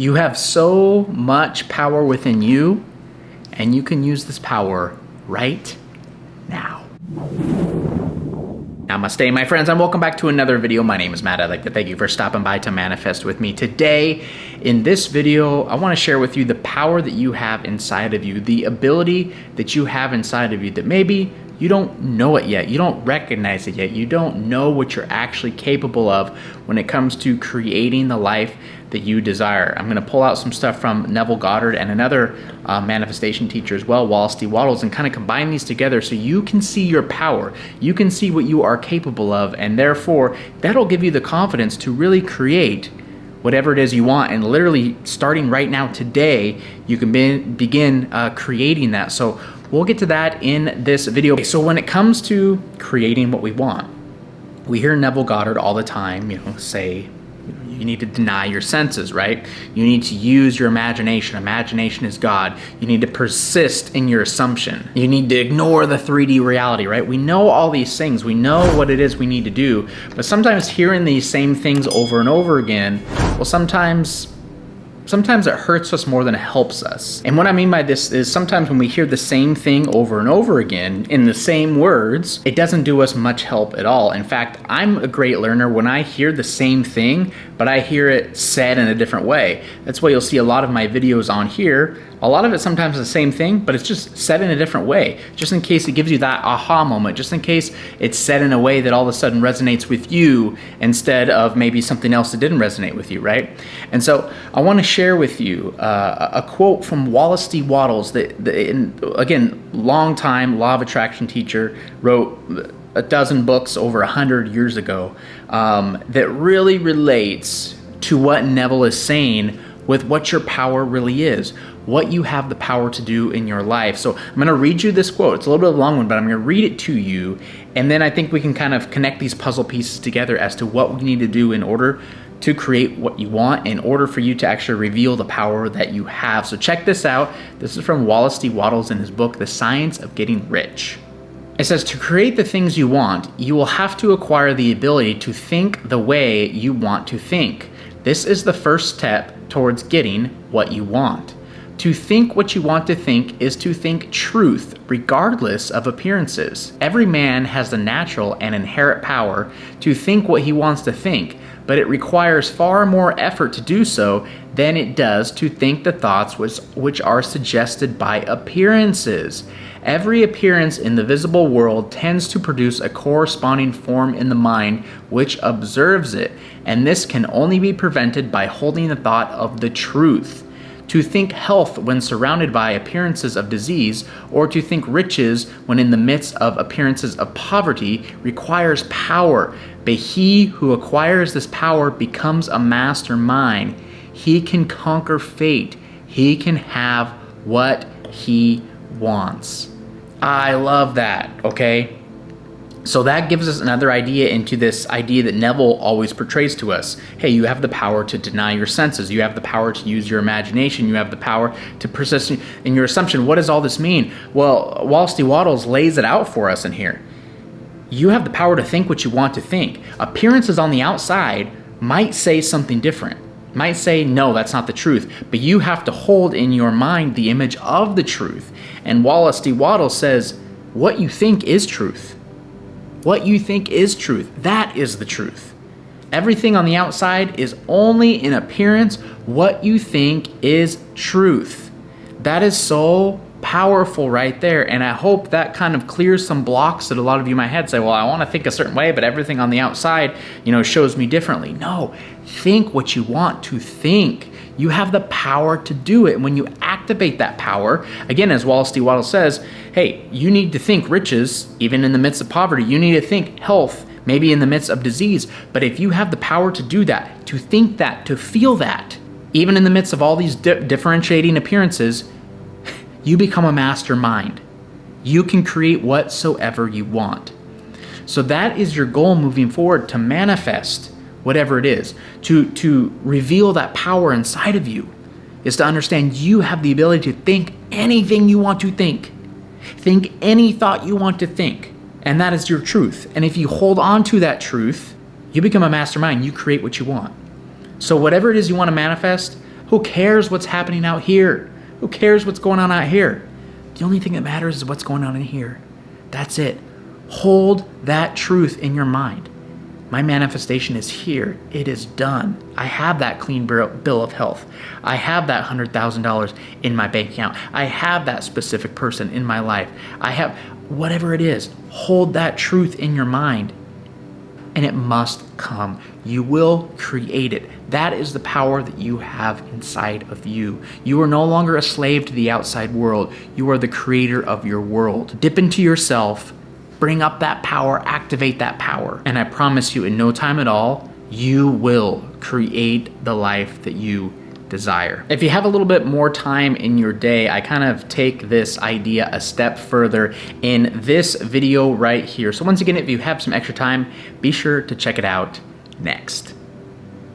You have so much power within you, and you can use this power right now. Namaste, my friends, and welcome back to another video. My name is Matt. I'd like to thank you for stopping by to manifest with me. Today, in this video, I want to share with you the power that you have inside of you, the ability that you have inside of you that maybe you don't know it yet. You don't recognize it yet. You don't know what you're actually capable of when it comes to creating the life that you desire. I'm going to pull out some stuff from Neville Goddard and another manifestation teacher as well, Wallace D. Wattles, and kind of combine these together so you can see your power. You can see what you are capable of, and therefore that'll give you the confidence to really create whatever it is you want. And literally starting right now today, you can begin creating that. So we'll get to that in this video. Okay, so when it comes to creating what we want, we hear Neville Goddard all the time, say, you need to deny your senses, right? You need to use your imagination. Imagination is God. You need to persist in your assumption. You need to ignore the 3D reality, right? We know all these things. We know what it is we need to do. But sometimes hearing these same things over and over again, well, sometimes it hurts us more than it helps us. And what I mean by this is sometimes when we hear the same thing over and over again in the same words, it doesn't do us much help at all. In fact, I'm a great learner when I hear the same thing, but I hear it said in a different way. That's why you'll see a lot of my videos on here. A lot of it sometimes is the same thing, but it's just said in a different way, just in case it gives you that aha moment, just in case it's said in a way that all of a sudden resonates with you instead of maybe something else that didn't resonate with you, right? And so I want to share with you a quote from Wallace D. Wattles, again, long-time law of attraction teacher, wrote a dozen books over 100 years ago, that really relates to what Neville is saying with what your power really is, what you have the power to do in your life. So I'm going to read you this quote. It's a little bit of a long one, but I'm going to read it to you, and then I think we can kind of connect these puzzle pieces together as to what we need to do in order to create what you want, in order for you to actually reveal the power that you have. So check this out. This is from Wallace D. Wattles in his book, The Science of Getting Rich. It says, to create the things you want, you will have to acquire the ability to think the way you want to think. This is the first step towards getting what you want. To think what you want to think is to think truth, regardless of appearances. Every man has the natural and inherent power to think what he wants to think, but it requires far more effort to do so than it does to think the thoughts which are suggested by appearances. Every appearance in the visible world tends to produce a corresponding form in the mind which observes it, and this can only be prevented by holding the thought of the truth. To think health when surrounded by appearances of disease, or to think riches when in the midst of appearances of poverty, requires power, but he who acquires this power becomes a mastermind. He can conquer fate. He can have what he wants. I love that, okay? So that gives us another idea into this idea that Neville always portrays to us. Hey, you have the power to deny your senses. You have the power to use your imagination. You have the power to persist in your assumption. What does all this mean? Well, Wallace D. Wattles lays it out for us in here. You have the power to think what you want to think. Appearances on the outside might say something different. Might say, no, that's not the truth. But you have to hold in your mind the image of the truth. And Wallace D. Wattles says, what you think is truth. What you think is truth. That is the truth. Everything on the outside is only in appearance. What you think is truth. That is so powerful right there. And I hope that kind of clears some blocks that a lot of you might have. Say, well, I want to think a certain way, but everything on the outside, shows me differently. No, think what you want to think. You have the power to do it. And when you activate that power, again, as Wallace D. Wattles says, hey, you need to think riches, even in the midst of poverty. You need to think health, maybe in the midst of disease. But if you have the power to do that, to think that, to feel that, even in the midst of all these differentiating appearances, you become a mastermind. You can create whatsoever you want. So that is your goal moving forward, to manifest whatever it is, to reveal that power inside of you, is to understand you have the ability to think anything you want to think. Think any thought you want to think. And that is your truth. And if you hold on to that truth, you become a mastermind. You create what you want. So whatever it is you want to manifest, Who cares what's happening out here? Who cares what's going on out here? The only thing that matters is what's going on in here. That's it. Hold that truth in your mind. My manifestation is here. It is done. I have that clean bill of health. I have that $100,000 in my bank account. I have that specific person in my life. I have whatever it is. Hold that truth in your mind, and it must come. You will create it. That is the power that you have inside of you. You are no longer a slave to the outside world. You are the creator of your world. Dip into yourself. Bring up that power, activate that power. And I promise you, in no time at all, you will create the life that you desire. If you have a little bit more time in your day, I kind of take this idea a step further in this video right here. So once again, if you have some extra time, be sure to check it out next.